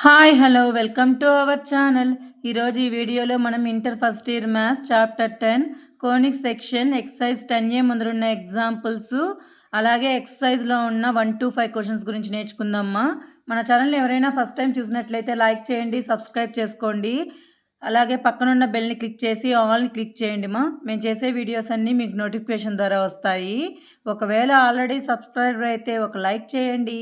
Hi hello welcome to our channel. ఈరోజు ఈ వీడియోలో మనం inter first year maths chapter 10 conic section exercise 10A ముందున్న ఎగ్జాంపుల్స్ అలాగే ఎక్సర్సైజ్లో ఉన్న 1 to 5 క్వశ్చన్స్ గురించి నేర్చుకుందామా. మన ఛానల్ ఎవరైనా ఫస్ట్ టైం చూసినట్లయితే లైక్ చేయండి, సబ్స్క్రైబ్ చేసుకోండి, అలాగే పక్కనున్న బెల్ని క్లిక్ చేసి ఆల్ని క్లిక్ చేయండి. మేము చేసే వీడియోస్ అన్నీ మీకు నోటిఫికేషన్ ద్వారా వస్తాయి. ఒకవేళ ఆల్రెడీ సబ్స్క్రైబర్ అయితే ఒక లైక్ చేయండి.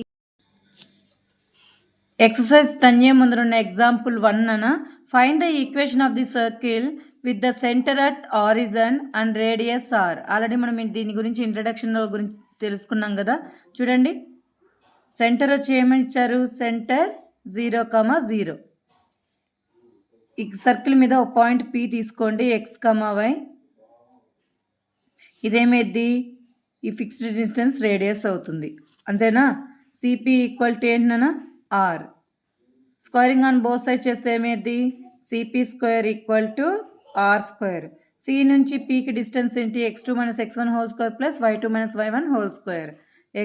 ఎక్సర్సైజ్ 10A ముందున్న example 1 find the equation of the circle with the center at origin and radius R. Already మనం దీని గురించి ఇంట్రడక్షన్లో గురించి తెలుసుకున్నాం కదా. చూడండి, సెంటర్ వచ్చి ఏమని ఇచ్చారు, సెంటర్ 0,0. ఈ సర్కిల్ మీద ఒక పాయింట్ P తీసుకోండి, x, y. ఇదేమేది, ఈ ఫిక్స్డ్ డిస్టెన్స్ రేడియస్ అవుతుంది, అంతేనా. సిపి ఈక్వల్ టు ఏంటన్నా, R. Squaring on both side చేస్తే ఏమేది, CP square equal to are square. సి నుంచి పీకి డిస్టెన్స్ ఏంటి, x2 - x1 whole square plus y2 - y1 whole square.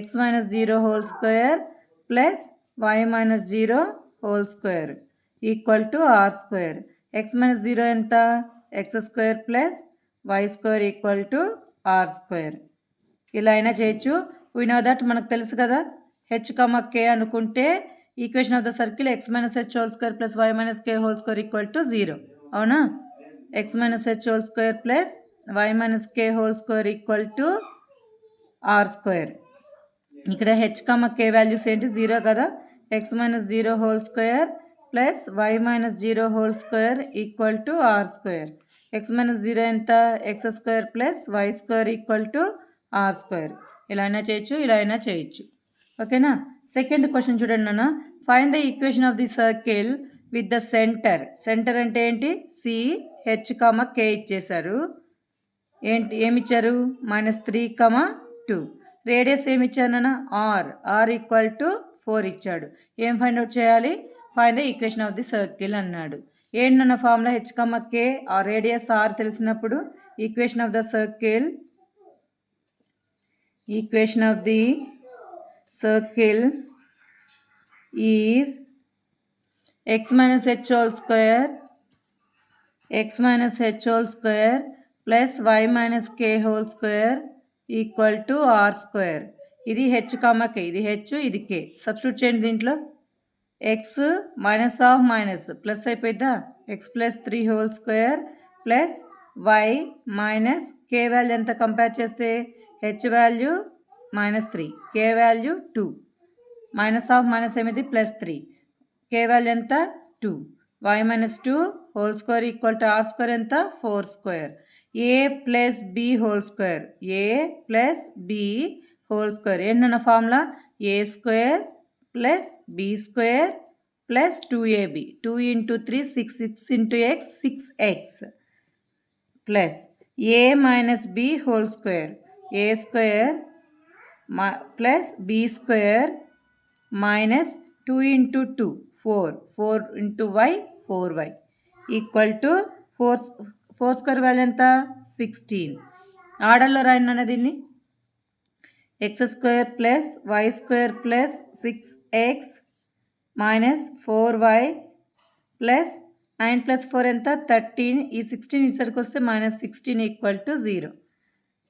x - 0 whole square plus y - 0 whole square equal to are square. x - 0 ఎంత, x square plus y square equal to are square. ఇలా అయినా చేయొచ్చు. We know that, మనకు తెలుసు కదా, h, k అనుకుంటే equation of the circle x - h whole square plus y - k whole square equal to 0. అవునా, x - h whole square plus y - k whole square equal to are square. ఇక్కడ h, k values ఏంటి, 0 కదా. x - 0 whole square plus y - 0 whole square equal to are square. x - 0 ఎంత, x square plus y square equal to are square. ఇలా అయినా చేయొచ్చు, ఇలా అయినా చేయొచ్చు. ఓకేనా. సెకండ్ క్వశ్చన్ చూడండి నాన్న, find the equation of the circle with the centre. Centre అంటే ఏంటి, సి, హెచ్, కే ఇచ్చేశారు. ఏంటి ఏమిచ్చారు, -3, 2. రేడియస్ ఏమిచ్చారు నాన్న, ఆర్ ఈక్వల్ టు 4 ఇచ్చాడు. ఏం ఫైండ్ అవుట్ చేయాలి, find the equation of the circle అన్నాడు. ఏంటన్న ఫార్ములా, హెచ్, కే, ఆ రేడియస్ ఆర్ తెలిసినప్పుడు equation of the circle, equation of the circle is x minus h whole square plus y minus k whole square equal to r square. ఇది h, k, ఇది h, ఇది k. Substitute చేయండి దీంట్లో. x minus of minus plus అయిపోయిందా, x plus 3 whole square plus y minus k value ఎంత compare చేస్తే, h value -3, k value 2, minus of minus ఏమిటి, +3, k value ఎంత 2, y - 2 whole square equal to are square ఎంత, 4 square. a plus b whole square, a plus b whole square ఏంటన్న formula, a square plus b square plus 2ab, 2 × 3 6, 6 × x 6x plus a minus b whole square, a square plus b square minus 2 × 2 4, 4 × y 4y equal to 4 square value ఎంత, 16. ఆర్డర్లో రాయండి అన్న దీన్ని. X square plus why square plus 6x minus 4y plus 9 + 4 ఎంత, 13. ఈ 16 ఇసరికి వస్తే -16 equal to 0.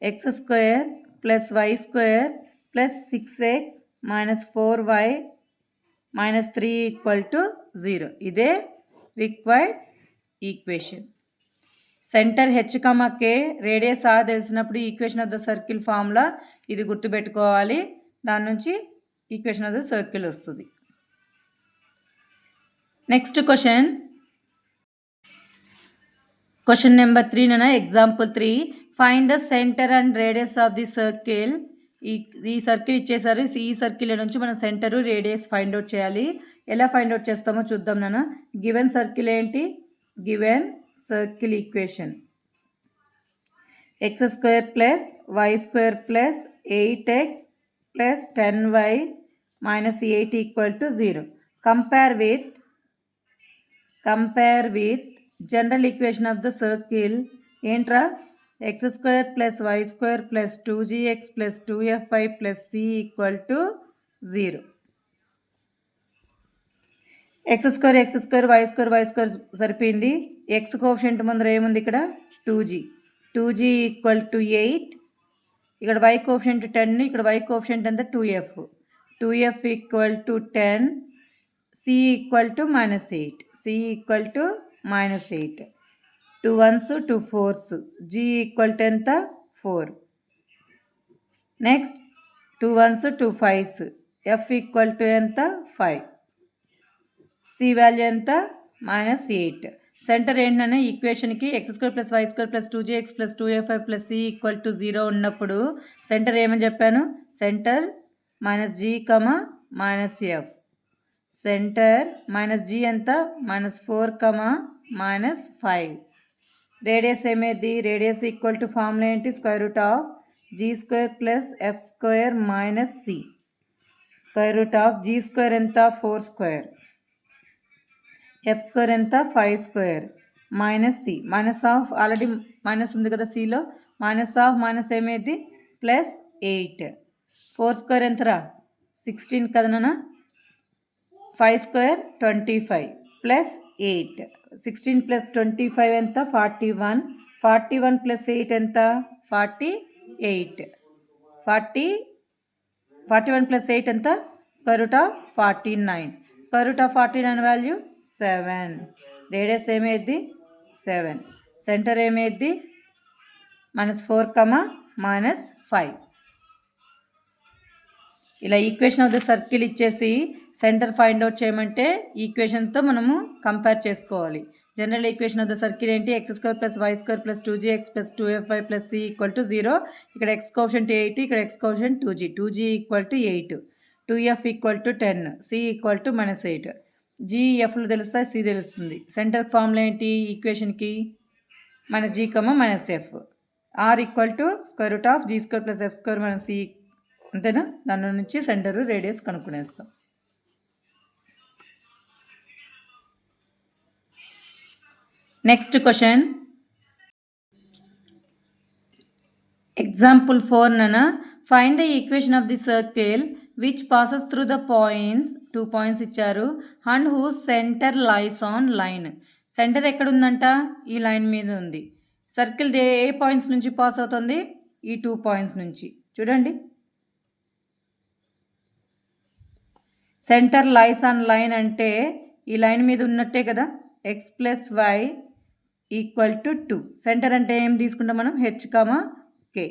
X square plus why square plus 6x minus 4y minus 3 equal to 0. ఇదే required equation. Centre h, k, radius r తెలిసినప్పుడు equation of the circle formula ఇది గుర్తుపెట్టుకోవాలి. దాని నుంచి ఈక్వేషన్ ఆఫ్ ద సర్కిల్ వస్తుంది. నెక్స్ట్ క్వశ్చన్ నెంబర్ 3 నాన్న, example 3 find the centre and radius of the circle. ఈ circle ఇచ్చేసారు, ఈ సర్కిల్ నుంచి మనం సెంటరు రేడియస్ ఫైండ్ అవుట్ చేయాలి. ఎలా ఫైండ్ అవుట్ చేస్తామో చూద్దాం నాన్న. గివెన్ సర్కిల్ ఏంటి, given circle equation x square plus y square plus 8x plus 10y minus 8 equal to 0. Compare with general equation of the circle ఏంట్రా, x square plus y square plus 2gx plus 2fy plus c equal to 0. X square Y square సరిపోయింది. X coefficient ముందర ఏముంది ఇక్కడ 2g equal to 8. ఇక్కడ y coefficient 10, ఇక్కడ y coefficient ఎంత 2f equal to 10, c equal to -8, 2 1s 2 4s, g equal to ఎంత 4. Next 2 1s 2 5s, f equal to ఎంత 5, c value ఎంత -8. సెంటర్ ఏంటనే ఈక్వేషన్కి x² + y² + 2gx + 2f5 + c equal to 0 ఉన్నప్పుడు centre ఏమని చెప్పాను? Centre -g, -f. Centre -g ఎంత -4, -5. Radius ఏమేది? Radius equal to formula ఏంటి? √g² + f² - c. √g² ఎంత 4², f² ఎంత 5² - c. ఆల్రెడీ మైనస్ ఉంది కదా cలో. మైనస్ ఏమేది? +8. 4² ఎంతరా? 16 కదా నాన్న. 5² 25 +8. 16 + 25 ఎంత? 41. 41 + 8 ఎంత? 48. 41 + 8 ఎంత? √49. √49 వాల్యూ 7. రేడియస్ ఏమేది? 7. సెంటర్ ఏమేది? -4, -5. ఇలా ఈక్వేషన్ ఆఫ్ ద సర్కిల్ ఇచ్చేసి సెంటర్ ఫైండ్ అవుట్ చేయమంటే ఈక్వేషన్తో మనము కంపేర్ చేసుకోవాలి. General equation of the circle ఏంటి? x² + y² + 2gx + 2f5 + c equal to 0. ఇక్కడ x కోఎఫిషియంట్ 8, ఇక్కడ x coefficient 2g equal to 8, 2f equal to 10, c equal to -8. g fలు తెలుస్తాయి, c తెలుస్తుంది. Centre formula ఏంటి ఈక్వేషన్కి? -g, -f. r equal to √g² + f² - c. అంతేనా? దాని నుంచి సెంటర్ రేడియస్ కనుక్కునేస్తాం. నెక్స్ట్ క్వశ్చన్, ఎగ్జాంపుల్ 4 నన find the equation of the circle which passes through the points, 2 points ఇచ్చారు, and whose centre lies on line. Centre ఎక్కడ ఉందంట? ఈ line మీద ఉంది. సర్కిల్ ఏ పాయింట్స్ నుంచి పాస్ అవుతుంది? ఈ 2 పాయింట్స్ నుంచి. చూడండి, సెంటర్ లైస్ ఆన్ లైన్ అంటే ఈ లైన్ మీద ఉన్నట్టే కదా. x + y equal to 2. Centre అంటే ఏం తీసుకుంటాం మనం? h, k.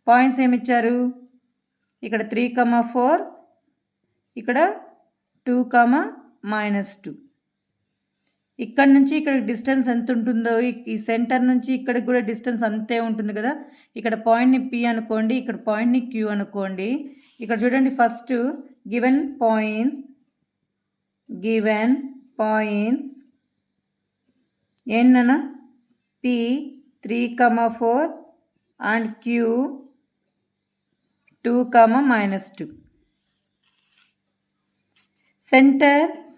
పాయింట్స్ ఏమిచ్చారు? ఇక్కడ 3, 4, ఇక్కడ 2, -2. ఇక్కడ నుంచి ఇక్కడ డిస్టెన్స్ ఎంత ఉంటుందో, ఈ సెంటర్ నుంచి ఇక్కడికి కూడా డిస్టెన్స్ అంతే ఉంటుంది కదా. ఇక్కడ పాయింట్ని P అనుకోండి, ఇక్కడ పాయింట్ని Q అనుకోండి. ఇక్కడ చూడండి, ఫస్ట్ గివెన్ పాయింట్స్ ఏంటన్నా? P 3, 4 and Q 2, -2.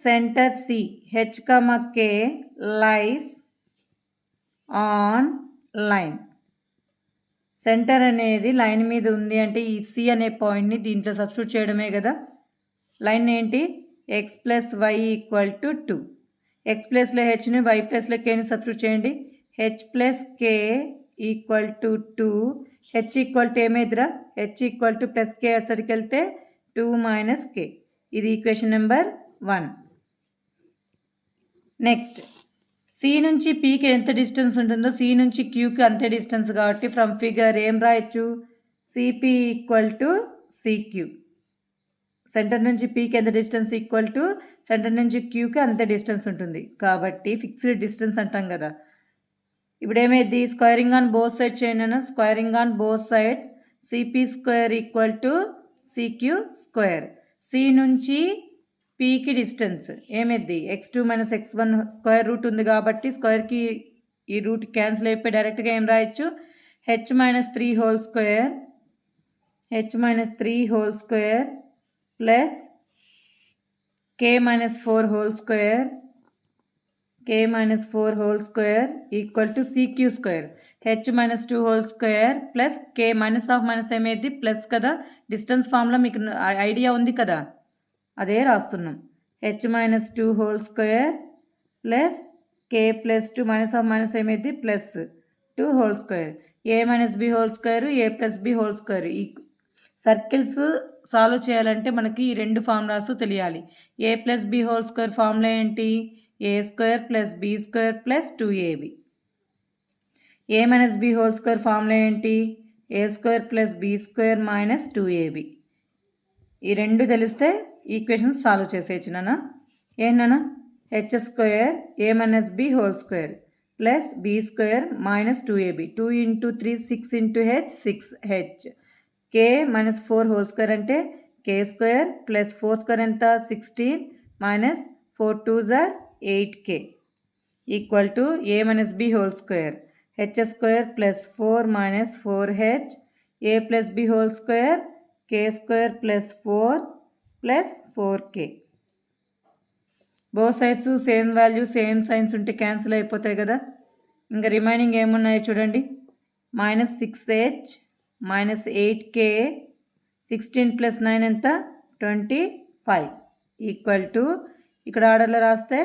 Centre C h, k lies on line. Centre అనేది లైన్ మీద ఉంది అంటే ఈ C అనే పాయింట్ని దీంట్లో సబ్స్టిట్యూట్ చేయడమే కదా. లైన్ ఏంటి? x + y equal to 2. x ప్లేస్లో hని, y ప్లేస్లో kని సబ్స్టిట్యూట్ చేయండి. h + k equal to 2. h equal to ఏమేదిరా? h ఈక్వల్ టు +k అసడికి వెళ్తే 2 - k. ఇది ఈక్వేషన్ నెంబర్ 1. నెక్స్ట్, C నుంచి Pకి ఎంత డిస్టెన్స్ ఉంటుందో C నుంచి Qకి అంతే డిస్టెన్స్ కాబట్టి ఫ్రమ్ ఫిగర్ ఏం రాయొచ్చు? CP equal to CQ. Centre నుంచి Pకి ఎంత డిస్టెన్స్ ఈక్వల్ టు సెంటర్ నుంచి Qకి అంతే డిస్టెన్స్ ఉంటుంది కాబట్టి ఫిక్స్డ్ డిస్టెన్స్ అంటాం కదా. ఇప్పుడు ఏమైంది? స్క్వేరింగ్ ఆన్ బోత్ సైడ్స్ చేయండి అన్న. Squaring on both sides CP² equal to CQ². C నుంచి Pకి డిస్టెన్స్ ఏమైంది? x2 - x1 స్క్వేర్ రూట్ ఉంది కాబట్టి స్క్వేర్కి ఈ రూట్ క్యాన్సిల్ అయిపోయి డైరెక్ట్గా ఏం రాయొచ్చు? h - 3 whole square plus k - 4 whole square equal to CQ². h - 2 whole square plus k - ఏమేది? ప్లస్ కదా. డిస్టెన్స్ ఫార్ములా మీకు ఐడియా ఉంది కదా, అదే రాస్తున్నాం. h minus 2 whole square plus k plus 2 minus of minus ఏమైంది plus 2 whole square a minus b whole square a plus b whole square. ఈ circles solve చేయాలంటే మనకి ఈ రెండు ఫార్ములాస్ తెలియాలి. a plus b whole square formula ఏంటి? a square plus b square plus 2ab. a minus b whole square formula ఏంటి? a square plus b square minus 2ab. ఈ రెండు తెలిస్తే ఈక్వేషన్స్ సాల్వ్ చేసేయచ్చు నాన్న. ఏంటన్నా? h square a minus b whole square plus b square minus 2ab. 2 into 3 6 into h 6h. k minus 4 whole square అంటే k square plus 4 square ఎంత 16 minus 4 2s are 8k equal to a minus b whole square. h square plus 4 minus 4h a plus b whole square k square plus 4 plus 4k. Both sides same value same signs ఉంటే cancel అయిపోతాయి కదా. ఇంకా remaining ఏమున్నాయో చూడండి. Minus 6h minus 8k 16 plus 9 ఎంత 25 equal to ఇక్కడ ఆర్డర్లో రాస్తే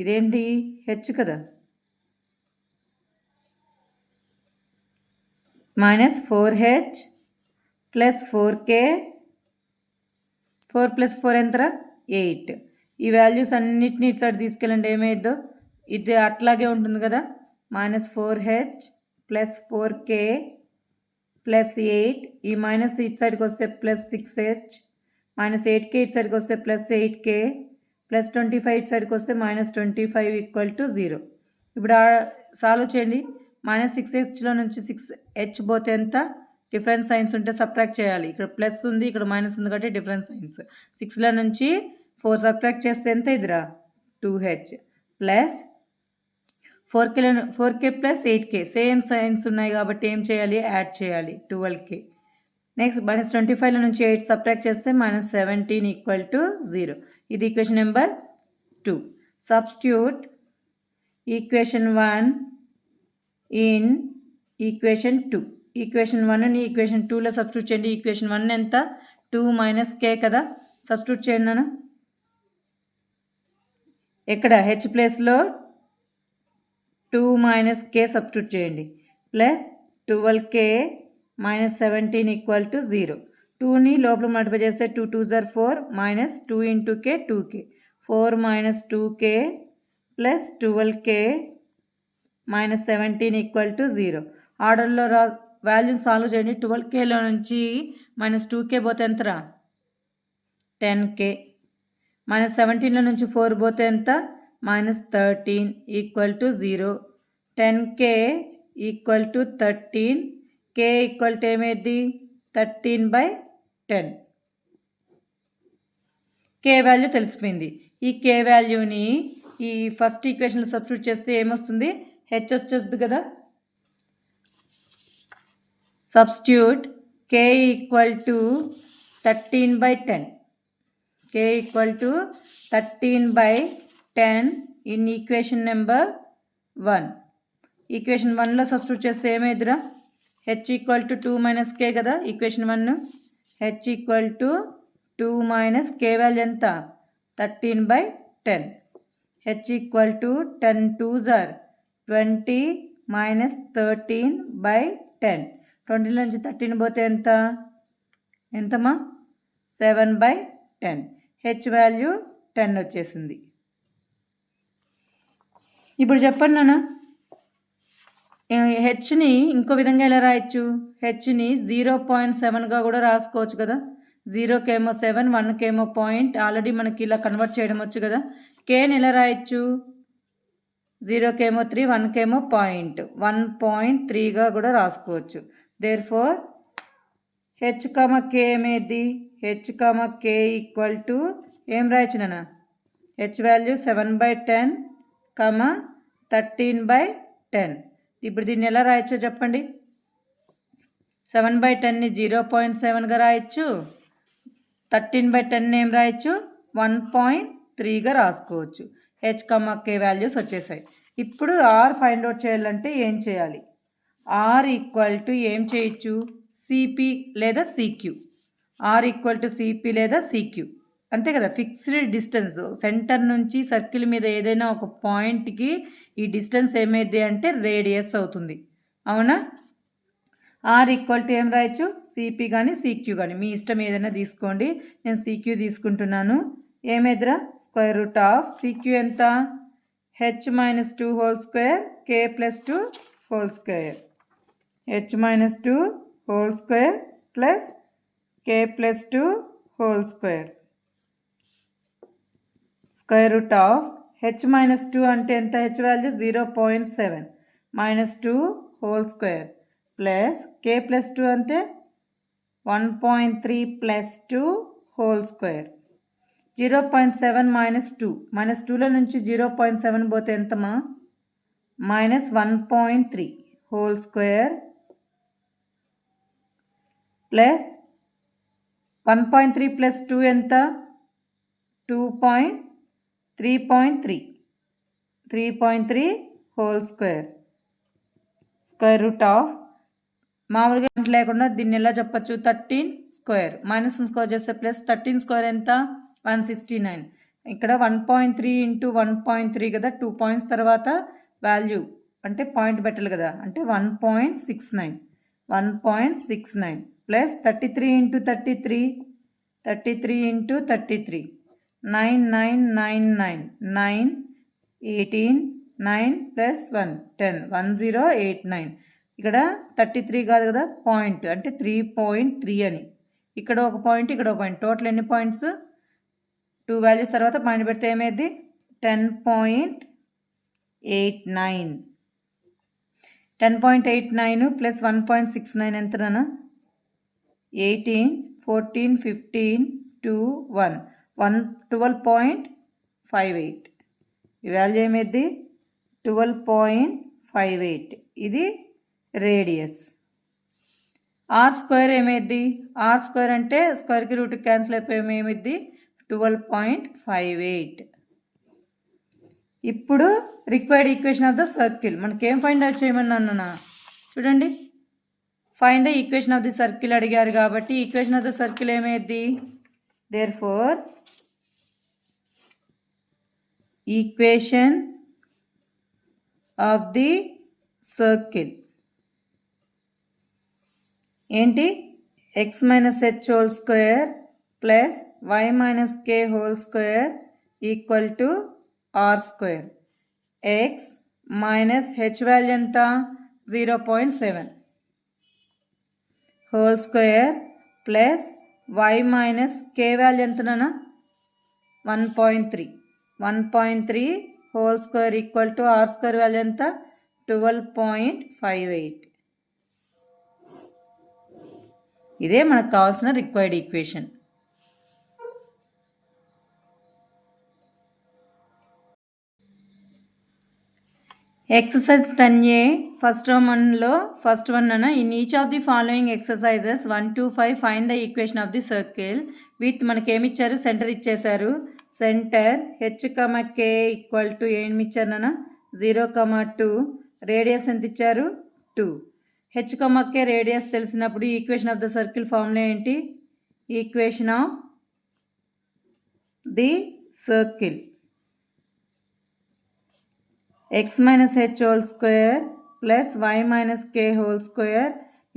ఇదేంటి హెచ్ కదా, minus 4h plus 4k 4 plus 4 ఎంతరా 8. ఈ వాల్యూస్ అన్నిటిని ఇటు సైడ్ తీసుకెళ్ళండి. ఏమైద్దో ఇది అట్లాగే ఉంటుంది కదా. Minus 4h plus 4k plus 8 ఈ మైనస్ ఇటు సైడ్కి వస్తే ప్లస్ 6h మైనస్ 8k ఇటు సైడ్కి వస్తే ప్లస్ 8k ప్లస్ 25 ఇటు సైడ్కి వస్తే మైనస్ 25 ఈక్వల్ టు 0. ఇప్పుడు సాల్వ్ చేయండి. మైనస్ 6hలో నుంచి 6h పోతే ఎంత? డిఫరెన్స్ సైన్స్ ఉంటే సబ్ట్రాక్ట్ చేయాలి. ఇక్కడ ప్లస్ ఉంది, ఇక్కడ మైనస్ ఉంది కాబట్టి డిఫరెన్స్ సైన్స్. 6లో నుంచి 4 సబ్ట్రాక్ట్ చేస్తే ఎంత ఇదిరా 2h plus 4k plus 8k same signs ఉన్నాయి కాబట్టి ఏం చేయాలి? యాడ్ చేయాలి 12k. నెక్స్ట్ మైనస్ 25లో నుంచి 8 సబ్ట్రాక్ట్ చేస్తే మైనస్ 17 ఈక్వల్ టు 0. ఇది equation number 2. Substitute equation 1 in equation 2. Equation 1ని ఈక్వేషన్ 2లో సబ్స్టిట్యూట్ చేయండి. ఈక్వేషన్ 1 ఎంత 2 మైనస్ k కదా, సబ్స్టిట్యూట్ చేయండి నాన్న. ఎక్కడ హెచ్ ప్లేస్లో 2 మైనస్ k సబ్స్టిట్యూట్ చేయండి. Plus 12k minus 17 equal to 0. 2ని లోపల మల్టిప్లై చేస్తే 2 2s are 4 minus 2 into k 2k 4 minus 2k plus 12k minus 17 equal to 0. ఆర్డర్లో వాల్యూస్ సాల్వ్ చేయండి. 12kలో నుంచి మైనస్ 2k పోతే ఎంతరా 10k మైనస్ 17లో నుంచి 4 పోతే ఎంత minus 13 equal to 0. 10k equal to 13 k equal to ఏమైంది 13/10. k వాల్యూ తెలిసిపోయింది. ఈ k వాల్యూని ఈ ఫస్ట్ ఈక్వేషన్లో సబ్స్టిట్యూట్ చేస్తే ఏమొస్తుంది? హెచ్ వచ్చేస్తుంది కదా. Substitute k equal to 13/10. k equal to 13/10 in equation number 1. Equation 1లో సబ్స్టిట్యూట్ చేస్తే ఏమైందిరా? H equal to 2 minus k కదా equation 1. H equal to 2 minus k value ఎంత 13/10. H equal to 10 2s are 20 minus 13/10. 20లో నుంచి 13 పోతే ఎంత ఎంతమ్మా 7/10. హెచ్ వాల్యూ 10 వచ్చేసింది. ఇప్పుడు చెప్పండి నాన్న, హెచ్ని ఇంకో విధంగా ఎలా రాయొచ్చు? హెచ్ని 0.7గా కూడా రాసుకోవచ్చు కదా. 0కేమో 7 1కేమో పాయింట్. ఆల్రెడీ మనకి ఇలా కన్వర్ట్ చేయడం వచ్చు కదా. కేని ఎలా రాయొచ్చు? 0కేమో 3 1కేమో పాయింట్ 1.3గా కూడా రాసుకోవచ్చు. దేర్ఫోర్ హెచ్ కమ కే ఏమేది? H comma k equal to ఏం రాయొచ్చు నాన్న? H value 7/10 comma 13/10. ఇప్పుడు దీన్ని ఎలా రాయొచ్చో చెప్పండి. 7/10ని 0.7గా రాయొచ్చు. 13/10 ఏం రాయొచ్చు? 1.3గా రాసుకోవచ్చు. హెచ్ కమ కే వాల్యూస్ వచ్చేసాయి. ఇప్పుడు ఆర్ ఫైండ్ అవుట్ చేయాలంటే ఏం చేయాలి? ఆర్ ఈక్వల్ టు ఏం చేయొచ్చు? సిపి లేదా CQ. R equal to CP లేదా సిక్యూ. అంతే కదా, ఫిక్స్డ్ డిస్టెన్స్ సెంటర్ నుంచి సర్కిల్ మీద ఏదైనా ఒక పాయింట్కి ఈ డిస్టెన్స్ ఏమైంది అంటే రేడియస్ అవుతుంది. అవునా? ఆర్ ఈక్వల్ టు ఏం రాయొచ్చు, సిపి కానీ సిక్యూ కానీ మీ ఇష్టం ఏదైనా తీసుకోండి. నేను సిక్యూ తీసుకుంటున్నాను. ఏమేదిరా, స్క్వేర్ రూట్ ఆఫ్ సిక్యూ ఎంత, h minus 2 whole square k plus 2 whole square, h minus 2 whole square plus k plus 2 whole square, square root of h minus 2 అంటే ఎంత, h value 0.7 minus 2 whole square plus k plus 2 అంటే 1.3 plus 2 whole square. 0.7 minus 2, minus 2లో నుంచి 0.7 పోతే ఎంతమా, minus 1.3 whole square plus 1.3 plus 2 ఎంత, 3.3 whole square, square root of మామూలుగా లేకుండా దీన్ని ఎలా చెప్పచ్చు, 13 స్క్వేర్ మైనస్ స్క్వేర్ చేస్తే ప్లస్ 13 స్క్వేర్ ఎంత, 169. ఇక్కడ 1.3 ఇంటూ 1.3 కదా, 2 పాయింట్స్ తర్వాత వాల్యూ అంటే పాయింట్ పెట్టాలి కదా, అంటే 1.69 ప్లస్ 33 ఇంటూ 33 ఇంటూ 33 9999 9 18 9 ప్లస్ 1 10 1089. ఇక్కడ 33 కాదు కదా, పాయింట్ అంటే 3.3 అని, ఇక్కడ ఒక పాయింట్ ఇక్కడ ఒక పాయింట్, టోటల్ ఎన్ని పాయింట్స్, 2 వాల్యూస్ తర్వాత పాయింట్ పెడితే ఏమైంది 10.89. 10.89 ప్లస్ 1.69 ఎంతనా, 18 14 15 2 1 12.58. ఈ వాల్యూ ఏమైంది 12.58. ఇది రేడియస్. ఆర్ స్క్వేర్ ఏమైంది, ఆర్ స్క్వేర్ అంటే స్క్వేర్కి రూట్ క్యాన్సిల్ అయిపోయి ఏమైంది 12.58. ఇప్పుడు required equation of the circle మనకేం ఫైండ్ అవుట్ చేయమన్నా చూడండి, find the equation of the circle అడిగారు కాబట్టి ఈక్వేషన్ ఆఫ్ ద సర్కిల్ ఏమైంది, therefore equation of the circle ఏంటి, x minus h whole square plus y minus k whole square equal to are square. X minus h value ఎంత 0.7 whole square plus y minus k value ఎంతనా 1.3 whole square equal to are square value ఎంత 12.58. ఇదే మనకు కావాల్సిన required equation. Exercise 10A first one అన్న, in each of the following exercises 1 to 5 find the equation of the circle with మనకి ఏమి ఇచ్చారు, centre ఇచ్చేశారు. Centre h k equal to ఏమి ఇచ్చారన్న 0,2, రేడియస్ ఎంత ఇచ్చారు 2. హెచ్ కే రేడియస్ తెలిసినప్పుడు equation of the circle formula ఏంటి, equation of the circle x minus h whole square plus y minus k whole square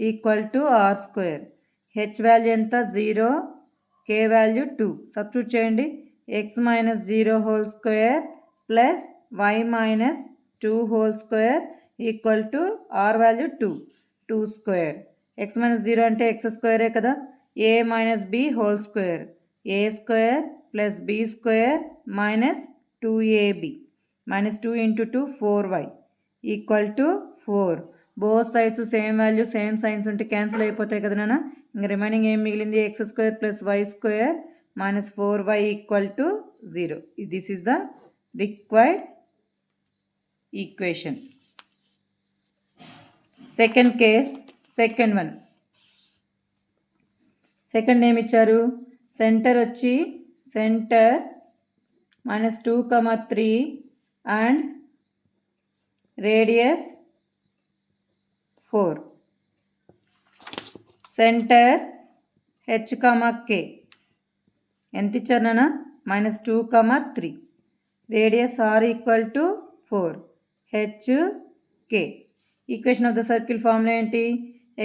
equal to r square. h value ఎంత 0, k value 2. Substitute చేయండి, x minus 0 whole square plus y minus 2 whole square equal to r value 2 square. x minus 0 అంటే x square కదా, a minus b whole square, a square plus b square minus 2ab minus 2 into 2 4y equal to 4. Both sides same value same signs ఉంటే cancel అయిపోతాయి కదా నాన్న. ఇంకా remaining ఏం మిగిలింది, X square plus why square minus 4y equal to 0. This is the required equation. Second case, second one. Second ఏమి ఇచ్చారు, center వచ్చి center -2,3 and radius 4. Center h, k ఎంత ఇచ్చారు నాన్న? -2, 3. Radius r equal to 4. HK. Equation of the circle formula ఏంటి?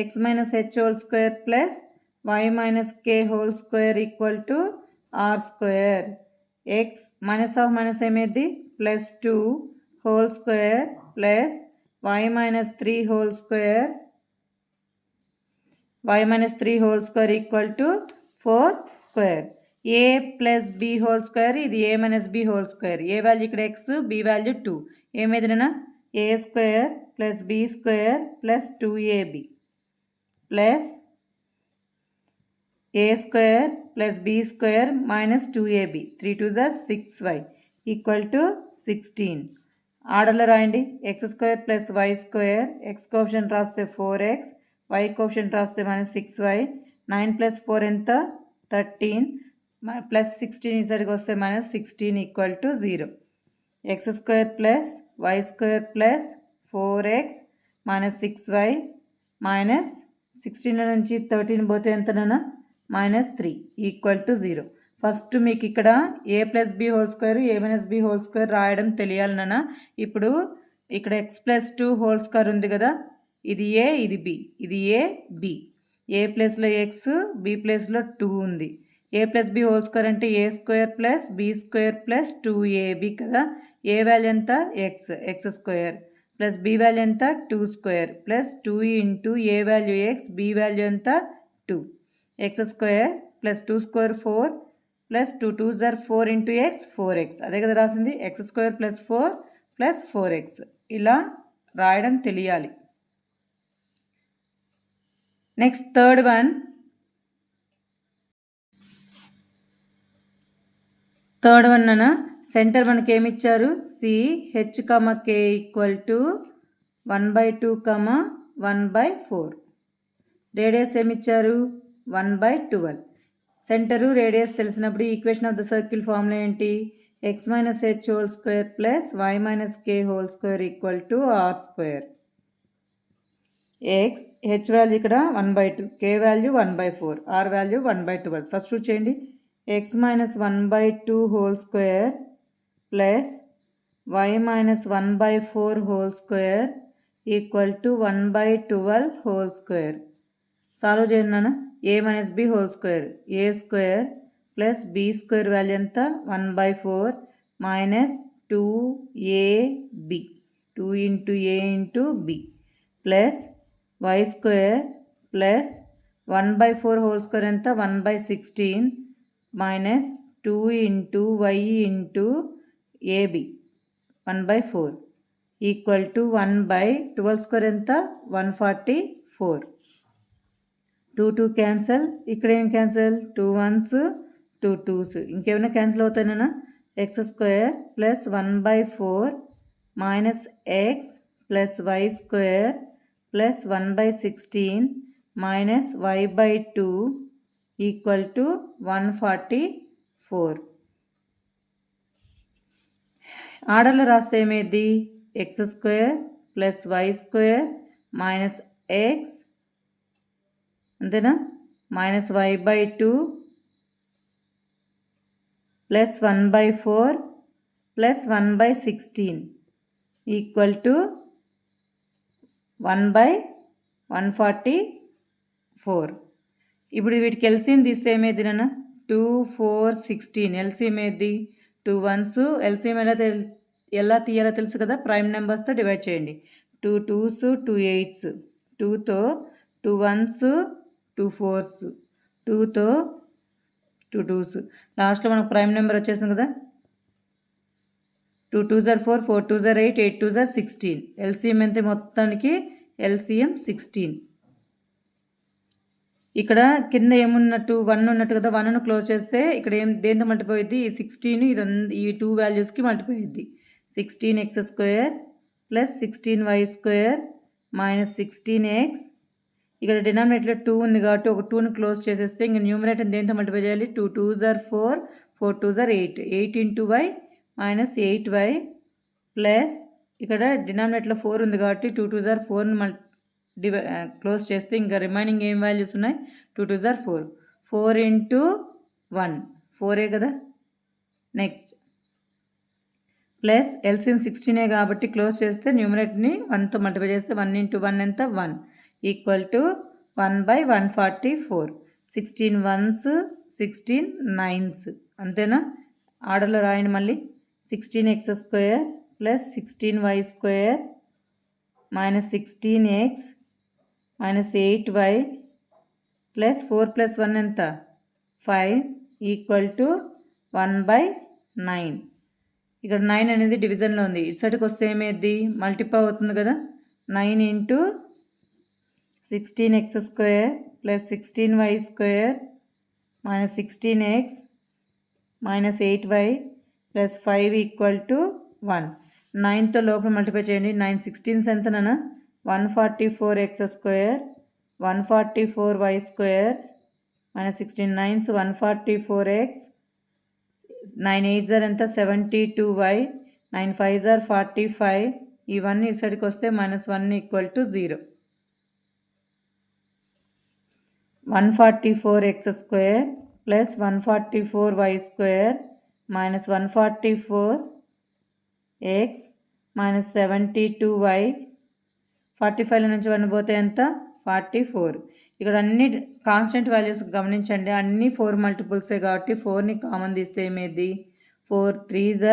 x - h whole square plus y - k whole square equal to r square. x minus of minus ఏమైంది? +2 whole square plus y - 3 whole square equal to 4 square. a plus b whole square, ఇది a minus b whole square. A value ఇక్కడ x, b value 2. ఏమైందినా? a square plus b square plus 2ab plus a square plus b square minus 2ab 3 2 6y equal to 16. ఆర్డర్లో రాయండి. X square plus why square, X coefficient రాస్తే 4x, y coefficient రాస్తే -6y. 9 + 4 ఎంత? 13 plus 16 ఈ సైడ్కి వస్తే -16 equal to 0. X square plus why square plus 4x -6y minus 16 నుంచి 13 పోతే ఎంతనన్నా? -3 ఈక్వల్ టు 0. ఫస్ట్ మీకు ఇక్కడ a plus B whole square, a minus B whole square రాయడం తెలియాలి నాన్న. ఇప్పుడు ఇక్కడ x + 2 హోల్ స్క్వేర్ ఉంది కదా, ఇది a, ఇది b, ఇది a b. a ప్లేస్లో x, b ప్లేస్లో 2 ఉంది. a plus B whole square అంటే a square plus b square plus 2ab కదా. a వాల్యూ ఎంత? x square plus b value ఎంత? 2 square plus 2 into a value x, b value ఎంత? 2. x square plus 2 square 4 plus 2 2 4 into x 4x. అదే కదా రాసింది. x square plus 4 plus 4x. ఇలా రాయడం తెలియాలి. నెక్స్ట్ థర్డ్ వన్ అన్న సెంటర్ మనకి ఏమి ఇచ్చారు? CH, K equal to 1/2, 1/4. Radius ఏమి ఇచ్చారు? 1/12. సెంటరు రేడియస్ తెలిసినప్పుడు equation of the circle formula ఏంటి? x - h whole square plus y - k whole square equal to r square. h value ఇక్కడ 1/2, k value 1/4, r value 1/12. Substitute చేయండి. x - 1/2 whole square plus y - 1/4 whole square equal to 1/12 whole square. Solve చేయండి నాన్న. a - b whole square, a square plus b square value ఎంత? 1/4 minus 2ab 2 into a into b plus y square plus 1/4 whole square ఎంత? 1/16 minus 2 into y into ab 1/4 equal to 1/12 square ఎంత? 144. 2 2 cancel. ఇక్కడ ఏం cancel? 2 1s 2 2s. ఇంకేమైనా cancel అవుతాయినా? x square plus 1/4 minus x plus y square plus 1/16 minus y/2 equal to 144. ఆర్డర్లో రాస్తే ఏమైంది? x square plus y square minus x అంతేనా minus y/2 plus 1/4 plus 1/16 equal to 1/144. ఇప్పుడు వీటికి ఎల్సిఎం తీస్తే ఏమైంది నాన్న? 2 4 16. ఎల్సిఎం ఏది? 2 1s. ఎల్సిఎం ఎలా తీయాలో తెలుసు కదా, ప్రైమ్ నెంబర్స్తో డివైడ్ చేయండి. 2 2s 2 8s. 2తో 2 1s 2 4s, 2తో 2 2s. లాస్ట్లో మనకు ప్రైమ్ నెంబర్ వచ్చేసింది కదా. 2 2s 4, 4 2s 8, 8 2s 16. ఎల్సిఎం ఎంత? మొత్తానికి ఎల్సిఎం 16. ఇక్కడ కింద ఏమున్నట్టు? 1 ఉన్నట్టు కదా. 1ను క్లోజ్ చేస్తే ఇక్కడ దేంతో మల్టిప్లై అయ్యింది? ఈ 16 ఈ 2 వాల్యూస్కి మల్టిప్లై అయ్యింది. 16x square plus 16y square minus 16x. ఇక్కడ డినామినేటర్లో 2 ఉంది కాబట్టి ఒక 2ను క్లోజ్ చేసేస్తే ఇంక న్యూమరేటర్ దేంతో మల్టిప్లై చేయాలి? 2 2s 4, 4 2s 8, 8 into y minus 8y plus ఇక్కడ డినామినేటర్లో 4 ఉంది కాబట్టి 2 2s 4ని క్లోజ్ చేస్తే ఇంకా రిమైనింగ్ ఏం వాల్యూస్ ఉన్నాయి? 2 2s 4, 4 ఇంటూ 1, 4 కదా. నెక్స్ట్ ప్లస్ ఎల్సిఎం 16 కాబట్టి క్లోజ్ చేస్తే న్యూమరేటర్ని 1తో మల్టిప్లై చేస్తే 1 × 1 ఎంత 1 ఈక్వల్ టు 1/144. 16 1s 16 9s అంతేనా. ఆర్డర్లో రాయండి మళ్ళీ. 16x² plus 16y² minus 16x minus 8y plus 4 + 1 ఎంత 5 ఈక్వల్ టు 1/9. ఇక్కడ 9 అనేది డివిజన్లో ఉంది. ఇసటికి వస్తే ఏమేది మల్టిప్లై అవుతుంది కదా. 9 × 16x² plus 16y² minus 16x minus 8y plus 5 equal to 1. 9తో లోపల మల్టిప్లై చేయండి. 9 16s ఎంతనా 144x² 144y² minus 16 9s 144x 9 8s ఎంత 72y 9 5s 45. ఇవన్నీ ఇసడికి వస్తే -1 equal to 0. 144x² plus 144y² minus 144x minus 72y 45లో నుంచి 1 పోతే ఎంత 44. ఇక్కడ అన్ని కాన్స్టెంట్ వాల్యూస్ గమనించండి. అన్ని 4 మల్టిపుల్సే కాబట్టి 4ని కామన్ తీస్తే ఏమేది 4 3s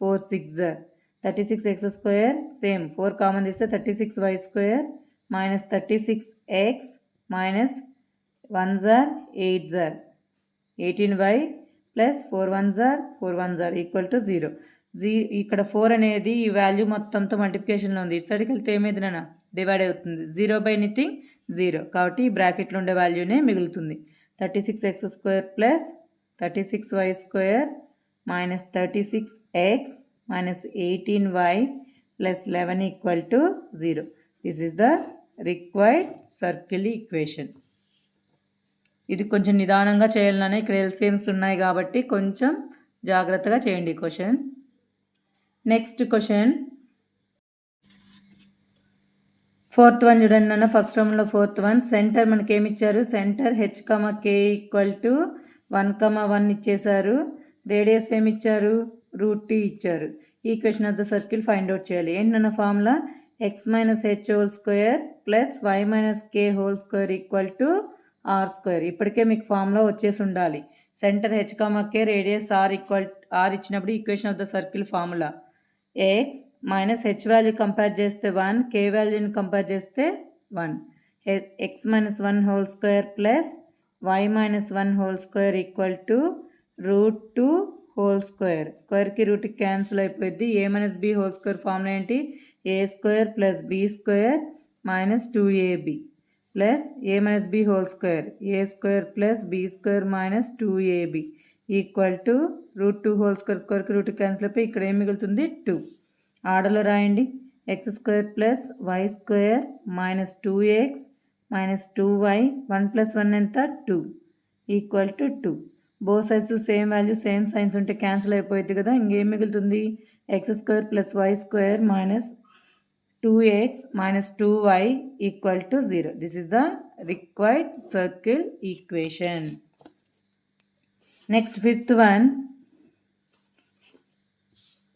4 6s 36x² same 4 common తీస్తే 36y² minus 36x minus 1s 8s 18y plus 4 1s 4 1s equal to 0. ఇక్కడ 4 అనేది ఈ వాల్యూ మొత్తంతో మల్టిప్లికేషన్లో ఉంది. ఇటు సైడ్కి వెళ్తే ఏమైంది నాన్న డివైడ్ అవుతుంది. 0/anything 0 కాబట్టి ఈ బ్రాకెట్లో ఉండే వాల్యూనే మిగులుతుంది. 36x² plus 36y² minus 36x minus 18y plus 11 equal to 0. This is the required circle equation. ఇది కొంచెం నిదానంగా చేయాలనే ఇక్కడ ఎల్సిఎమ్స్ ఉన్నాయి కాబట్టి కొంచెం జాగ్రత్తగా చేయండి question. Next question 4th one చూడండి నాన్న. ఫస్ట్ రౌండ్లో 4th వన్ సెంటర్ మనకి ఏమి ఇచ్చారు. Centre h, k equal to 1,1 ఇచ్చేశారు. రేడియస్ ఏమి ఇచ్చారు √t ఇచ్చారు. Equation of the circle find out చేయాలి. ఏంటన్న formula x - h² plus y - k² equal to r². ఇప్పటికే మీకు ఫార్ములా వచ్చేసి ఉండాలి. Centre h, k radius r ఇచ్చినప్పుడు equation of the circle formula x minus h value compare చేస్తే 1, k వాల్యూని compare చేస్తే 1, x - 1² plus y - 1² equal to √2² స్క్వేర్కి రూట్కి క్యాన్సిల్ అయిపోయింది. a - b² ఫార్ములా ఏంటి a² plus b² minus 2ab plus a - b² a² plus b² minus 2ab equal to √2² స్క్వేర్కి రూట్కి cancel అయిపోయి ఇక్కడ ఏం మిగులుతుంది 2. ఆర్డర్లో రాయండి. x² plus y² minus 2x minus 2y 1 + 1 ఎంత 2 equal to 2. Both sides same value same signs ఉంటే క్యాన్సిల్ అయిపోయింది కదా. ఇంకేం మిగులుతుంది x² plus y² minus 2x minus 2y equal to 0. This is the required circle equation. Next 5th one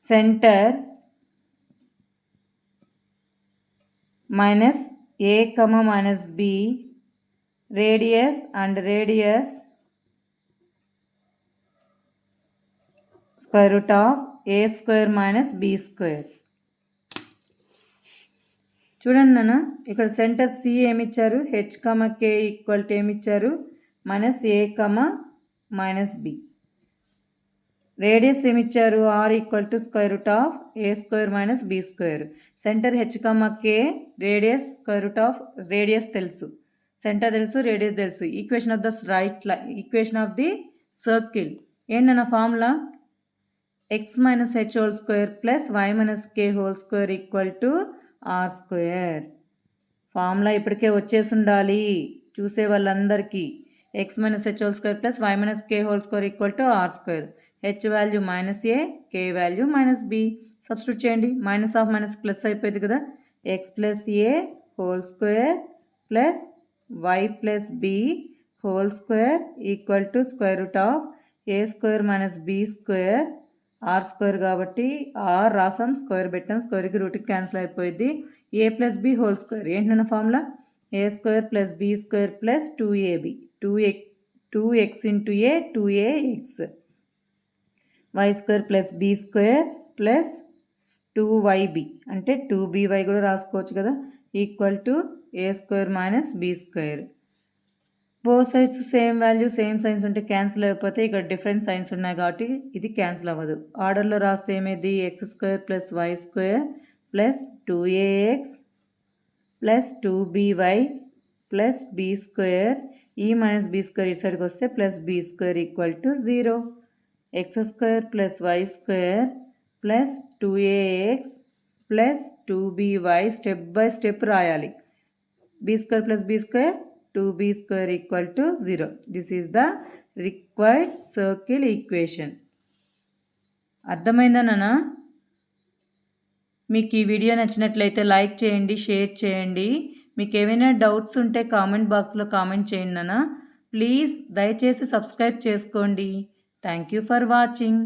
centre minus a, minus b radius and radius square root of a² minus b². చూడండి నాన్న ఇక్కడ centre c ఏమిచ్చారు h, k equal to ఏమిచ్చారు minus a, minus b. Radius ఏమిచ్చారు r equal to square root of a² minus b². Centre h, k radius square root of radius తెలుసు, centre తెలుసు, radius తెలుసు. Equation of the equation of the circle ఏంటన్న formula x - h² plus y - k² equal to r². Formula ఇప్పటికే వచ్చేసి ఉండాలి చూసే వాళ్ళందరికీ. x - h² plus y - k² equal to r². h value minus a, k value minus b. Substitute చేయండి. Minus of minus plus అయిపోయింది కదా. x plus a whole square plus y plus b whole square equal to square root of a square minus B square r square కాబట్టి r రాసాం, square పెట్టాం, స్క్వేర్కి రూట్కి cancel అయిపోయింది. A plus B whole square ఏంటన్న formula a square plus B square plus 2ab 2x into A 2ax Y square plus B square plus 2yb అంటే 2by కూడా రాసుకోవచ్చు కదా, equal to A square minus B square. Both sides same value same signs ఉంటే cancel అయిపోతే ఇక్కడ different science ఉన్నాయి కాబట్టి ఇది క్యాన్సిల్ అవ్వదు. ఆర్డర్లో రాస్తే ఏమైంది x square plus why square plus 2ax plus 2by plus b square ఈ మైనస్ బీ స్క్వేర్ ఈ సైడ్కి వస్తే plus b square equal to 0. X square plus why square plus 2ax plus 2by step by step రాయాలి. B square plus b square 2b square equal to 0. This is the required circle equation. అర్థమైందా నాన్న? మీకు ఈ video నచ్చినట్లయితే like చేయండి, share చేయండి. మీకు ఏమైనా డౌట్స్ ఉంటే కామెంట్ బాక్స్లో కామెంట్ చేయండి నాన్న. ప్లీజ్ దయచేసి సబ్స్క్రైబ్ చేసుకోండి. Thank you for watching.